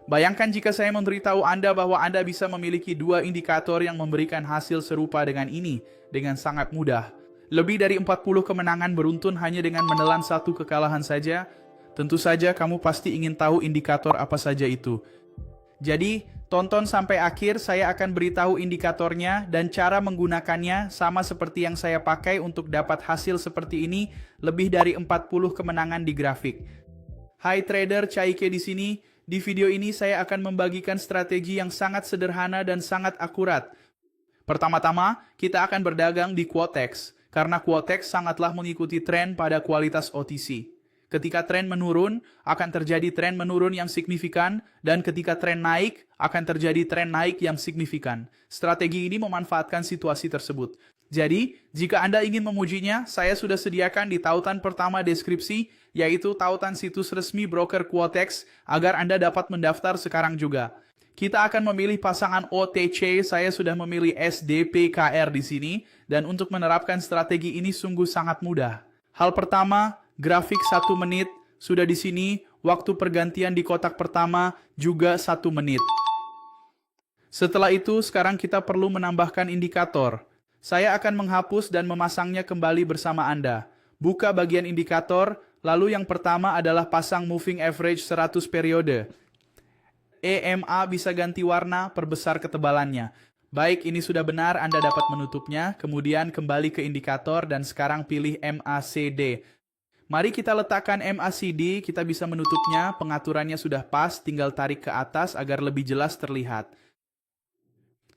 Bayangkan jika saya memberitahu Anda bahwa Anda bisa memiliki dua indikator yang memberikan hasil serupa dengan ini dengan sangat mudah. Lebih dari 40 kemenangan beruntun hanya dengan menelan satu kekalahan saja. Tentu saja kamu pasti ingin tahu indikator apa saja itu. Jadi, tonton sampai akhir, saya akan beritahu indikatornya dan cara menggunakannya sama seperti yang saya pakai untuk dapat hasil seperti ini, lebih dari 40 kemenangan di grafik. Hai trader, Caike di sini. Di video ini saya akan membagikan strategi yang sangat sederhana dan sangat akurat. Pertama-tama, kita akan berdagang di Quotex, karena Quotex sangatlah mengikuti tren pada kualitas OTC. Ketika tren menurun, akan terjadi tren menurun yang signifikan, dan ketika tren naik, akan terjadi tren naik yang signifikan. Strategi ini memanfaatkan situasi tersebut. Jadi, jika Anda ingin memujinya, saya sudah sediakan di tautan pertama deskripsi, yaitu tautan situs resmi broker Quotex, agar Anda dapat mendaftar sekarang juga. Kita akan memilih pasangan OTC, saya sudah memilih SDPKR di sini, dan untuk menerapkan strategi ini sungguh sangat mudah. Hal pertama, grafik 1 menit, sudah di sini, waktu pergantian di kotak pertama juga 1 menit. Setelah itu, sekarang kita perlu menambahkan indikator. Saya akan menghapus dan memasangnya kembali bersama Anda. Buka bagian indikator, lalu yang pertama adalah pasang moving average 100 periode. EMA bisa ganti warna, perbesar ketebalannya. Baik, ini sudah benar, Anda dapat menutupnya, kemudian kembali ke indikator dan sekarang pilih MACD. Mari kita letakkan MACD, kita bisa menutupnya, pengaturannya sudah pas, tinggal tarik ke atas agar lebih jelas terlihat.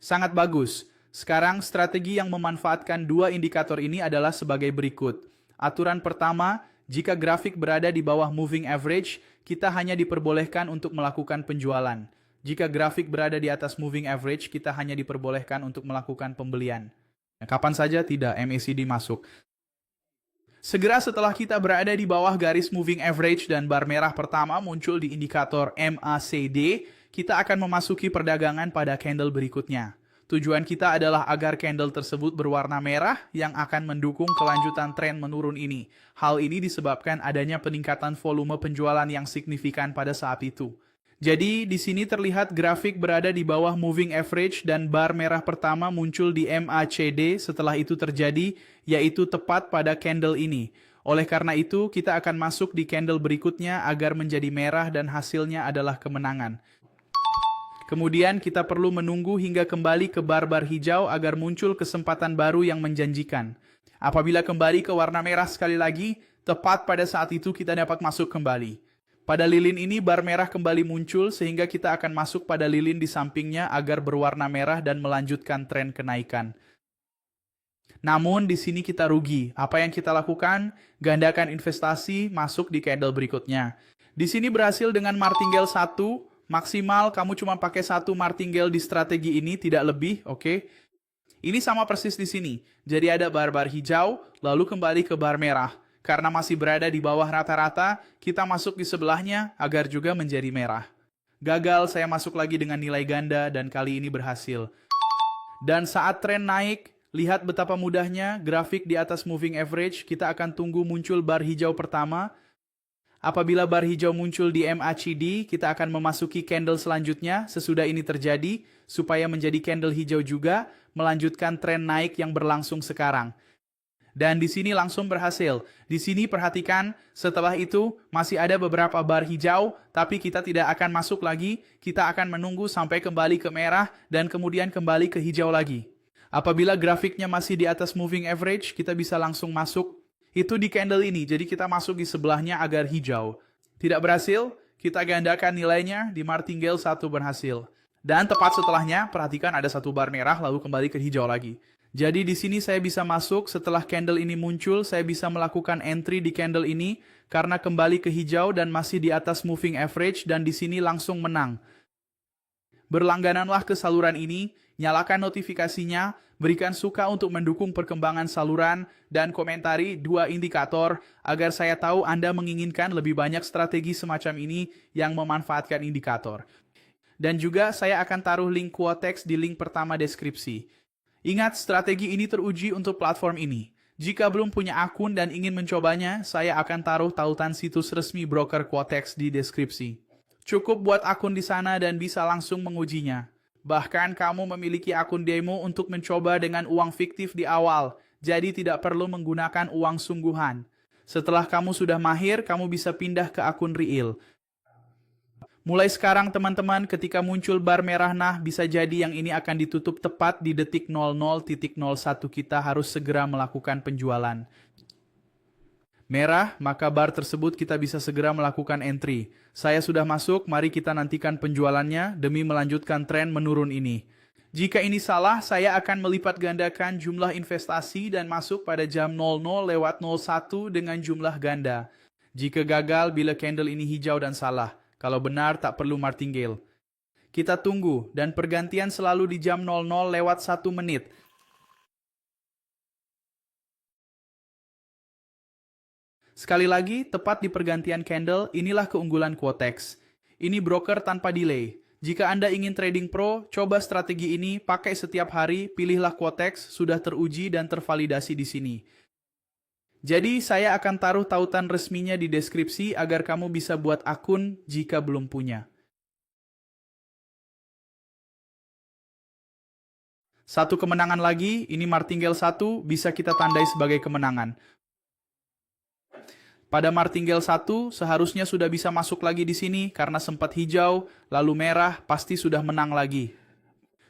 Sangat bagus. Sekarang strategi yang memanfaatkan dua indikator ini adalah sebagai berikut. Aturan pertama, jika grafik berada di bawah moving average, kita hanya diperbolehkan untuk melakukan penjualan. Jika grafik berada di atas moving average, kita hanya diperbolehkan untuk melakukan pembelian. Kapan saja tidak, MACD masuk. Segera setelah kita berada di bawah garis moving average dan bar merah pertama muncul di indikator MACD, kita akan memasuki perdagangan pada candle berikutnya. Tujuan kita adalah agar candle tersebut berwarna merah yang akan mendukung kelanjutan tren menurun ini. Hal ini disebabkan adanya peningkatan volume penjualan yang signifikan pada saat itu. Jadi, di sini terlihat grafik berada di bawah moving average dan bar merah pertama muncul di MACD setelah itu terjadi, yaitu tepat pada candle ini. Oleh karena itu, kita akan masuk di candle berikutnya agar menjadi merah dan hasilnya adalah kemenangan. Kemudian kita perlu menunggu hingga kembali ke bar-bar hijau agar muncul kesempatan baru yang menjanjikan. Apabila kembali ke warna merah sekali lagi, tepat pada saat itu kita dapat masuk kembali. Pada lilin ini bar merah kembali muncul sehingga kita akan masuk pada lilin di sampingnya agar berwarna merah dan melanjutkan tren kenaikan. Namun di sini kita rugi. Apa yang kita lakukan? Gandakan investasi, masuk di candle berikutnya. Di sini berhasil dengan martingale 1. Maksimal kamu cuma pakai 1 martingale di strategi ini, tidak lebih, oke? Ini sama persis di sini. Jadi ada bar-bar hijau, lalu kembali ke bar merah. Karena masih berada di bawah rata-rata, kita masuk di sebelahnya agar juga menjadi merah. Gagal, saya masuk lagi dengan nilai ganda dan kali ini berhasil. Dan saat tren naik, lihat betapa mudahnya grafik di atas moving average, kita akan tunggu muncul bar hijau pertama. Apabila bar hijau muncul di MACD, kita akan memasuki candle selanjutnya sesudah ini terjadi, supaya menjadi candle hijau juga, melanjutkan tren naik yang berlangsung sekarang. Dan di sini langsung berhasil. Di sini perhatikan, setelah itu masih ada beberapa bar hijau, tapi kita tidak akan masuk lagi, kita akan menunggu sampai kembali ke merah, dan kemudian kembali ke hijau lagi. Apabila grafiknya masih di atas moving average, kita bisa langsung masuk. Itu di candle ini, jadi kita masuk di sebelahnya agar hijau. Tidak berhasil, kita gandakan nilainya di martingale 1 berhasil. Dan tepat setelahnya, perhatikan ada 1 bar merah lalu kembali ke hijau lagi. Jadi di sini saya bisa masuk, setelah candle ini muncul, saya bisa melakukan entry di candle ini karena kembali ke hijau dan masih di atas moving average dan di sini langsung menang. Berlanggananlah ke saluran ini, nyalakan notifikasinya, berikan suka untuk mendukung perkembangan saluran, dan komentari 2 indikator agar saya tahu Anda menginginkan lebih banyak strategi semacam ini yang memanfaatkan indikator. Dan juga saya akan taruh link Quotex di link pertama deskripsi. Ingat, strategi ini teruji untuk platform ini. Jika belum punya akun dan ingin mencobanya, saya akan taruh tautan situs resmi broker Quotex di deskripsi. Cukup buat akun di sana dan bisa langsung mengujinya. Bahkan kamu memiliki akun demo untuk mencoba dengan uang fiktif di awal, jadi tidak perlu menggunakan uang sungguhan. Setelah kamu sudah mahir, kamu bisa pindah ke akun real. Mulai sekarang teman-teman, ketika muncul bar merah nah, bisa jadi yang ini akan ditutup tepat di detik 00.01 kita harus segera melakukan penjualan. Merah, maka bar tersebut kita bisa segera melakukan entry. Saya sudah masuk, mari kita nantikan penjualannya demi melanjutkan tren menurun ini. Jika ini salah, saya akan melipat gandakan jumlah investasi dan masuk pada jam 00.01 dengan jumlah ganda. Jika gagal, bila candle ini hijau dan salah. Kalau benar, tak perlu martingale. Kita tunggu, dan pergantian selalu di jam 00.01 menit. Sekali lagi, tepat di pergantian candle, inilah keunggulan Quotex. Ini broker tanpa delay. Jika Anda ingin trading pro, coba strategi ini, pakai setiap hari, pilihlah Quotex, sudah teruji dan tervalidasi di sini. Jadi, saya akan taruh tautan resminya di deskripsi agar kamu bisa buat akun jika belum punya. Satu kemenangan lagi, ini martingale 1, bisa kita tandai sebagai kemenangan. Pada martingale 1, seharusnya sudah bisa masuk lagi di sini karena sempat hijau, lalu merah, pasti sudah menang lagi.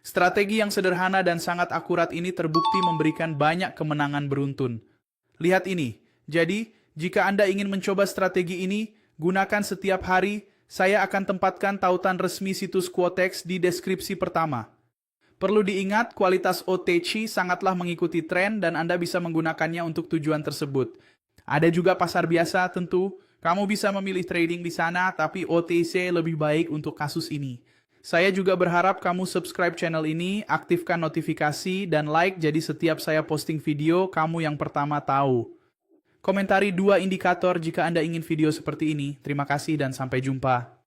Strategi yang sederhana dan sangat akurat ini terbukti memberikan banyak kemenangan beruntun. Lihat ini. Jadi, jika Anda ingin mencoba strategi ini, gunakan setiap hari. Saya akan tempatkan tautan resmi situs Quotex di deskripsi pertama. Perlu diingat, kualitas OTC sangatlah mengikuti tren dan Anda bisa menggunakannya untuk tujuan tersebut. Ada juga pasar biasa tentu. Kamu bisa memilih trading di sana, tapi OTC lebih baik untuk kasus ini. Saya juga berharap kamu subscribe channel ini, aktifkan notifikasi, dan like jadi setiap saya posting video, kamu yang pertama tahu. Komentari 2 indikator jika Anda ingin video seperti ini. Terima kasih dan sampai jumpa.